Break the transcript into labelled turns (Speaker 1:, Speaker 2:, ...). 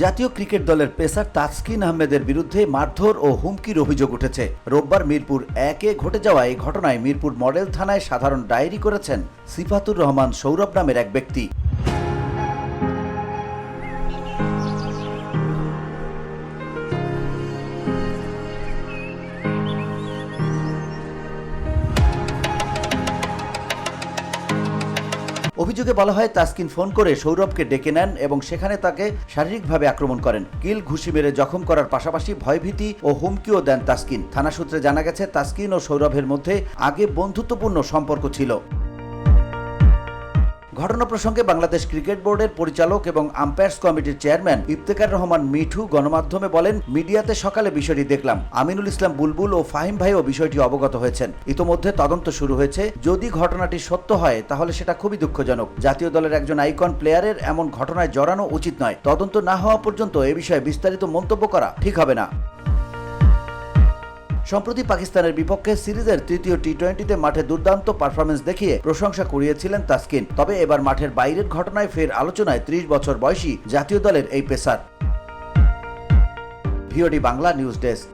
Speaker 1: জাতীয় ক্রিকেট দলের পেসার তাসকিন আহমেদের বিরুদ্ধে মারধর ও হুমকির অভিযোগ উঠেছে। রোববার মিরপুর 1-এ ঘটে যাওয়া এই ঘটনায় মিরপুর মডেল থানায় সাধারণ ডায়েরি করেছেন সিফাতুর রহমান সৌরভ নামের এক ব্যক্তি। অভিযোগে বলা হয়, তাসকিন ফোন করে সৌরভকে ডেকে নেন এবং সেখানে তাকে শারীরিকভাবে আক্রমণ করেন। কিল ঘুষি মেরে জখম করার পাশাপাশি ভয়ভীতি ও হুমকিও দেন তাসকিন। থানা সূত্রে জানা গেছে, তাসকিন ও সৌরভের মধ্যে আগে বন্ধুত্বপূর্ণ সম্পর্ক ছিল। ঘটনা প্রসঙ্গে বাংলাদেশ ক্রিকেট বোর্ডের পরিচালক এবং আম্পায়ার্স কমিটির চেয়ারম্যান ইফতেখার রহমান মিঠু গণমাধ্যমে বলেন, মিডিয়াতে সকালে বিষয়টি দেখলাম। আমিনুল ইসলাম বুলবুল ও ফাহিম ভাইও বিষয়টি অবগত হয়েছেন। ইতোমধ্যে তদন্ত শুরু হয়েছে। যদি ঘটনাটি সত্য হয় তাহলে সেটা খুবই দুঃখজনক। জাতীয় দলের একজন আইকন প্লেয়ারের এমন ঘটনায় জড়ানো উচিত নয়। তদন্ত না হওয়া পর্যন্ত এ বিষয়ে বিস্তারিত মন্তব্য করা ঠিক হবে না। সম্প্রতি পাকিস্তানের বিপক্ষে সিরিজের তৃতীয় টি-20তে মাঠে দুর্দান্ত পারফরমেন্স দেখিয়ে প্রশংসা কুড়িয়েছিলেন তাসকিন। তবে এবার মাঠের বাইরের ঘটনায় ফের আলোচনায় 30 বছর বয়সী জাতীয় দলের এই pacer. VOD Bangla news desk.